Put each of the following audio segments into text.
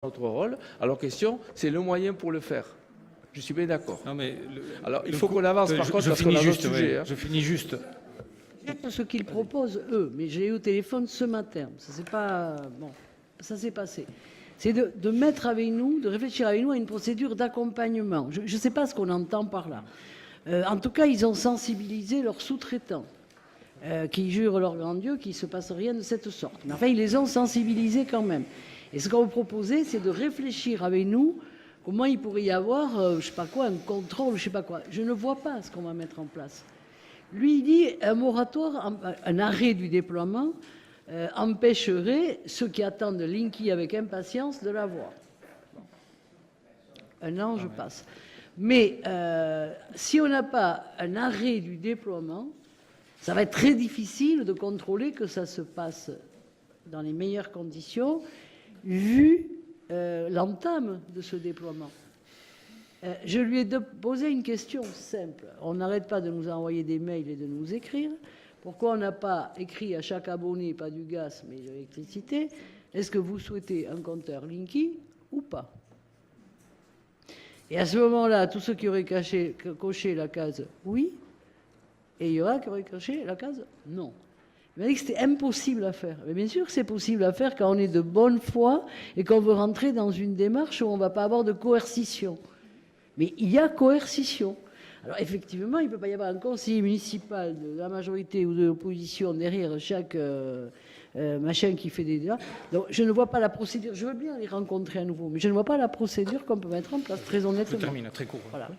notre rôle. Alors, question, c'est le moyen pour le faire. Je suis bien d'accord. Alors, il faut qu'on avance, par contre, parce qu'on a d'autres sujets. Hein. Je finis juste. Ce qu'ils proposent, eux, mais j'ai eu au téléphone ce matin. Ça c'est pas bon, ça s'est passé. C'est de mettre avec nous, de réfléchir avec nous à une procédure d'accompagnement. Je ne sais pas ce qu'on entend par là. En tout cas, ils ont sensibilisé leurs sous-traitants, qui jurent leur grand Dieu qu'il ne se passe rien de cette sorte. Mais enfin, ils les ont sensibilisés quand même. Et ce qu'on vous proposait, c'est de réfléchir avec nous comment il pourrait y avoir, je ne sais pas quoi, un contrôle, je ne sais pas quoi. Je ne vois pas ce qu'on va mettre en place. Lui, il dit un moratoire, un arrêt du déploiement empêcherait ceux qui attendent Linky avec impatience de l'avoir. Bon. Un an, je passe. Mais si on n'a pas un arrêt du déploiement, ça va être très difficile de contrôler que ça se passe dans les meilleures conditions, vu l'entame de ce déploiement. Je lui ai posé une question simple. On n'arrête pas de nous envoyer des mails et de nous écrire. Pourquoi on n'a pas écrit à chaque abonné, pas du gaz, mais de l'électricité, est-ce que vous souhaitez un compteur Linky ou pas? Et à ce moment-là, tous ceux qui auraient coché la case oui, et il y aura qui auraient coché la case non. Il m'a dit que c'était impossible à faire. Mais bien sûr que c'est possible à faire quand on est de bonne foi et qu'on veut rentrer dans une démarche où on ne va pas avoir de coercition. Mais il y a coercition. Alors effectivement, il ne peut pas y avoir un conseiller municipal de la majorité ou de l'opposition derrière chaque machin qui fait des débats. Donc je ne vois pas la procédure. Je veux bien les rencontrer à nouveau, mais je ne vois pas la procédure qu'on peut mettre en place, très honnêtement. Je termine très court. Voilà.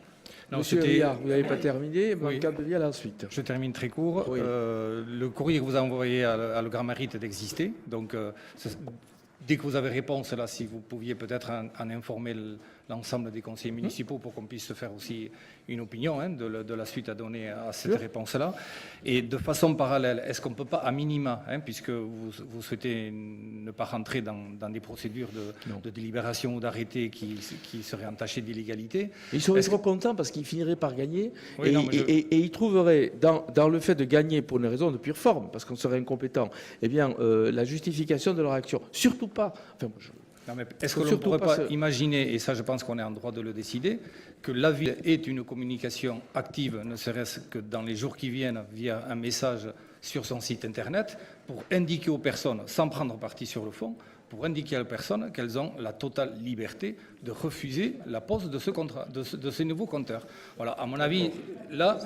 Non, Monsieur Riard, vous n'avez pas terminé, oui. Capdevielle ensuite. Je termine très court. Oui. Le courrier que vous avez envoyé a le grand mérite d'exister. Donc, dès que vous avez réponse, là, si vous pouviez peut-être en informer l'ensemble des conseillers municipaux pour qu'on puisse se faire aussi une opinion de la suite à donner à cette réponse-là. Et de façon parallèle, est-ce qu'on ne peut pas, à minima, puisque vous souhaitez ne pas rentrer dans des procédures de délibération ou d'arrêté qui seraient entachées d'illégalité. Ils seraient trop contents parce qu'ils finiraient par gagner et ils trouveraient dans le fait de gagner pour une raison de pure forme, parce qu'on serait incompétent, eh bien, la justification de leur action. Surtout pas... Enfin, est-ce que l'on ne pourrait pas imaginer, et ça je pense qu'on est en droit de le décider, que la ville ait une communication active, ne serait-ce que dans les jours qui viennent, via un message sur son site internet, pour indiquer aux personnes, sans prendre parti sur le fond, pour indiquer aux personnes qu'elles ont la totale liberté de refuser la pose de ces nouveaux compteurs. Voilà, à mon avis, là...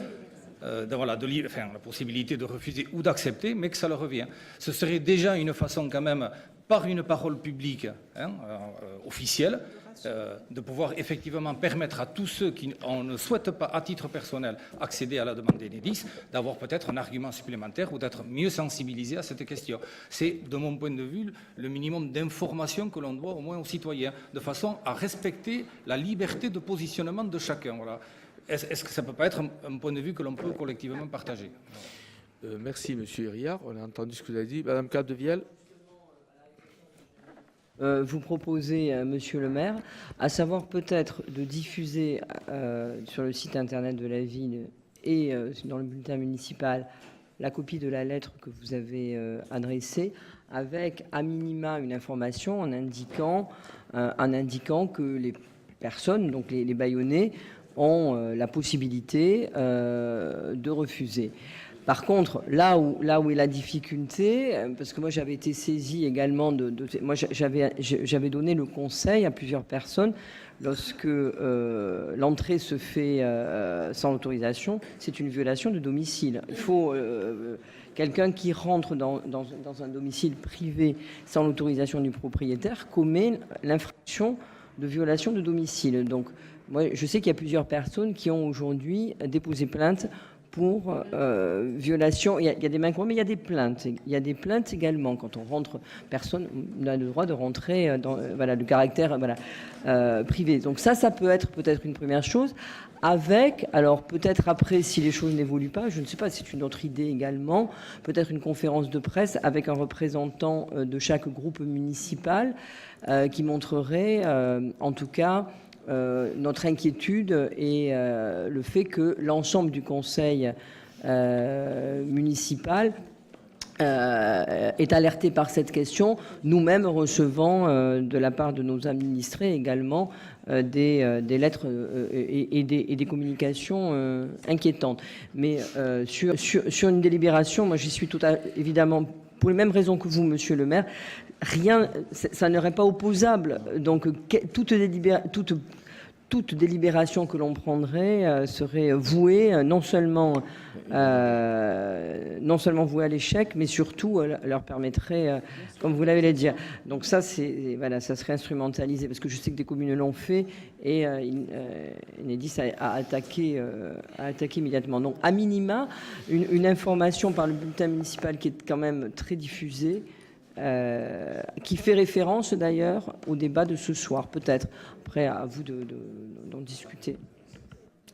la possibilité de refuser ou d'accepter, mais que ça leur revient. Ce serait déjà une façon quand même, par une parole publique officielle, de pouvoir effectivement permettre à tous ceux qui ne souhaitent pas, à titre personnel, accéder à la demande d'Enedis, d'avoir peut-être un argument supplémentaire ou d'être mieux sensibilisés à cette question. C'est, de mon point de vue, le minimum d'information que l'on doit au moins aux citoyens, de façon à respecter la liberté de positionnement de chacun. Voilà. Est-ce que ça ne peut pas être un point de vue que l'on peut collectivement partager? Merci, Monsieur Riard. On a entendu ce que vous avez dit. Madame Capdevielle. Vous proposez, Monsieur le maire, à savoir peut-être de diffuser sur le site internet de la ville et dans le bulletin municipal la copie de la lettre que vous avez adressée, avec à minima une information en indiquant que les personnes, donc les bâillonnés, ont la possibilité de refuser. Par contre, là où est la difficulté, parce que moi j'avais été saisie également moi j'avais donné le conseil à plusieurs personnes lorsque l'entrée se fait sans autorisation, c'est une violation de domicile. Il faut quelqu'un qui rentre dans un domicile privé sans l'autorisation du propriétaire commet l'infraction de violation de domicile. Donc moi je sais qu'il y a plusieurs personnes qui ont aujourd'hui déposé plainte pour violation. Il y a des mains courantes, mais il y a des plaintes. Il y a des plaintes également. Quand on rentre, personne n'a le droit de rentrer dans le caractère privé. Donc ça peut être peut-être une première chose. Alors peut-être après, si les choses n'évoluent pas, je ne sais pas, c'est une autre idée également, peut-être une conférence de presse avec un représentant de chaque groupe municipal qui montrerait, en tout cas, notre inquiétude et le fait que l'ensemble du conseil municipal est alerté par cette question. Nous-mêmes recevons de la part de nos administrés également des lettres et des communications inquiétantes. Mais sur une délibération, moi j'y suis évidemment, pour les mêmes raisons que vous, monsieur le maire, rien, ça n'aurait pas opposable. Donc toute délibération que l'on prendrait serait vouée non seulement vouée à l'échec, mais surtout leur permettrait, comme vous l'avez dit. Donc ça, voilà, ça serait instrumentalisé, parce que je sais que des communes l'ont fait et Enedis a attaqué immédiatement. Donc à minima, une information par le bulletin municipal qui est quand même très diffusée, qui fait référence d'ailleurs au débat de ce soir, peut-être. Après, à vous d'en discuter.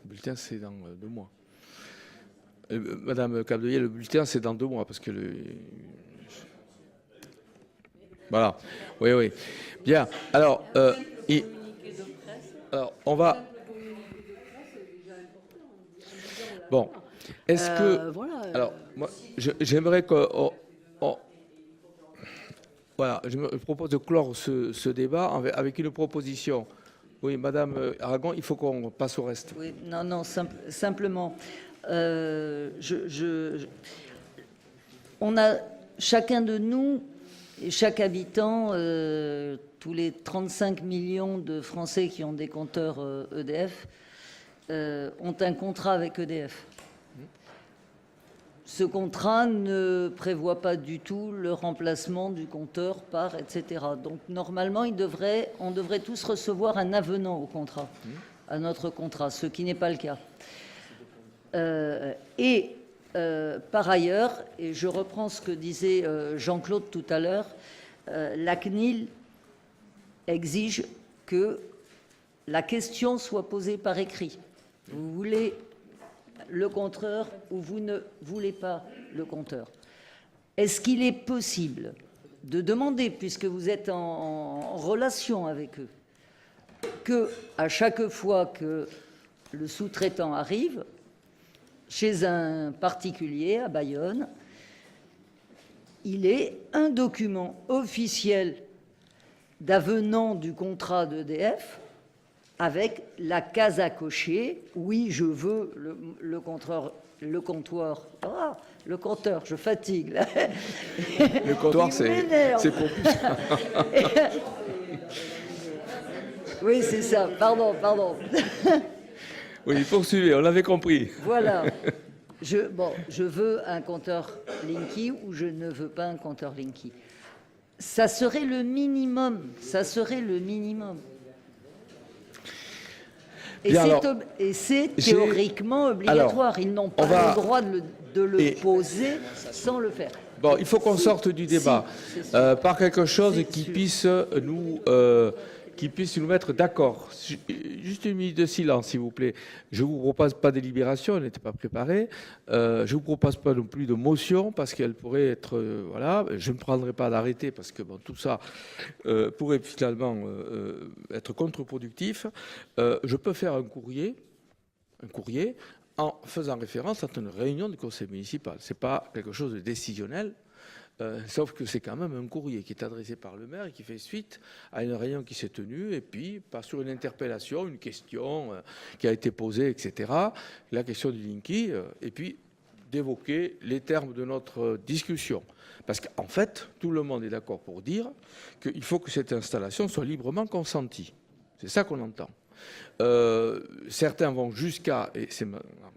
Le bulletin, c'est dans 2 mois. Madame Capdevielle, le bulletin, c'est dans 2 mois, parce que Voilà. Oui, oui. Bien. Alors, alors on va... Bon. Est-ce que... Voilà, alors, moi, j'aimerais que... Voilà, je me propose de clore ce débat avec une proposition. Oui, Madame Aragon, il faut qu'on passe au reste. Oui, non, simplement, on a chacun de nous et chaque habitant, tous les 35 millions de Français qui ont des compteurs EDF, ont un contrat avec EDF. Ce contrat ne prévoit pas du tout le remplacement du compteur par etc. Donc normalement, on devrait tous recevoir un avenant au contrat, à notre contrat, ce qui n'est pas le cas. Par ailleurs, et je reprends ce que disait Jean-Claude tout à l'heure, la CNIL exige que la question soit posée par écrit. Vous voulez le compteur ou vous ne voulez pas le compteur. Est-ce qu'il est possible de demander, puisque vous êtes en relation avec eux, que à chaque fois que le sous-traitant arrive chez un particulier à Bayonne, il ait un document officiel d'avenant du contrat d'EDF avec la case à cocher, oui, je veux le compteur, je fatigue. Là. Le comptoir, c'est pour plus. Oui, c'est ça, pardon. Oui, poursuivez, on l'avait compris. Voilà. Je veux un compteur Linky ou je ne veux pas un compteur Linky. Ça serait le minimum, Et c'est théoriquement obligatoire. Ils n'ont pas le droit de le poser sans le faire. Bon, il faut qu'on sorte du débat par quelque chose qui puisse nous mettre d'accord. Juste une minute de silence, s'il vous plaît. Je ne vous propose pas de délibération, elle n'était pas préparée. Je ne vous propose pas non plus de motion, parce qu'elle pourrait être... voilà, je ne prendrai pas d'arrêté, parce que bon, tout ça pourrait finalement être contre-productif. Je peux faire un courrier en faisant référence à une réunion du conseil municipal. Ce n'est pas quelque chose de décisionnel. Sauf que c'est quand même un courrier qui est adressé par le maire et qui fait suite à une réunion qui s'est tenue, et puis pas sur une interpellation, une question qui a été posée, etc. La question du Linky, et puis d'évoquer les termes de notre discussion. Parce qu'en fait, tout le monde est d'accord pour dire qu'il faut que cette installation soit librement consentie. C'est ça qu'on entend. Certains vont jusqu'à, et c'est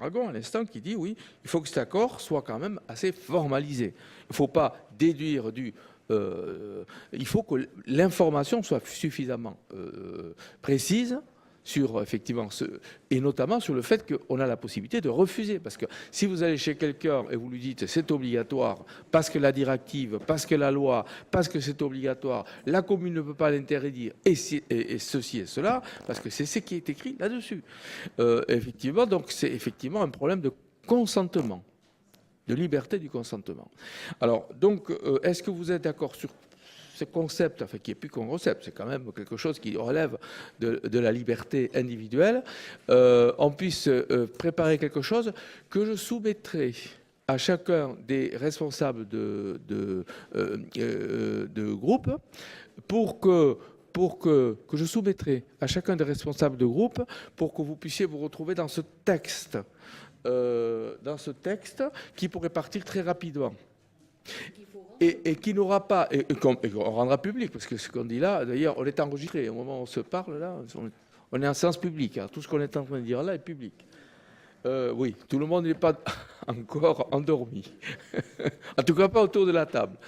Aragon à l'instant qui dit oui, il faut que cet accord soit quand même assez formalisé. Il ne faut pas déduire il faut que l'information soit suffisamment précise sur effectivement et notamment sur le fait qu'on a la possibilité de refuser. Parce que si vous allez chez quelqu'un et vous lui dites c'est obligatoire parce que la directive, parce que la loi, parce que c'est obligatoire, la commune ne peut pas l'interdire et ceci et cela, parce que c'est ce qui est écrit là-dessus. Effectivement, donc c'est effectivement un problème de consentement, de liberté du consentement. Alors, donc, est-ce que vous êtes d'accord sur ce concept, enfin qui n'est plus qu'un concept, c'est quand même quelque chose qui relève de la liberté individuelle, on puisse préparer quelque chose que je soumettrai à chacun des responsables de groupe que je soumettrai à chacun des responsables de groupe pour que vous puissiez vous retrouver dans ce texte qui pourrait partir très rapidement. Et qui n'aura pas, et qu'on rendra public, parce que ce qu'on dit là, d'ailleurs, on est enregistré. Au moment où on se parle, là, on est en séance publique. Tout ce qu'on est en train de dire là est public. Oui, tout le monde n'est pas encore endormi. En tout cas, pas autour de la table.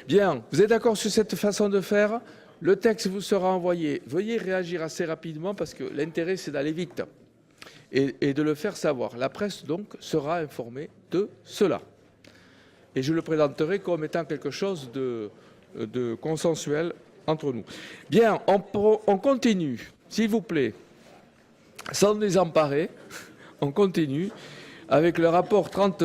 Bien, vous êtes d'accord sur cette façon de faire? Le texte vous sera envoyé. Veuillez réagir assez rapidement parce que l'intérêt, c'est d'aller vite et de le faire savoir. La presse, donc, sera informée de cela. Et je le présenterai comme étant quelque chose de consensuel entre nous. Bien, on continue, s'il vous plaît, sans désemparer. On continue avec le rapport 30.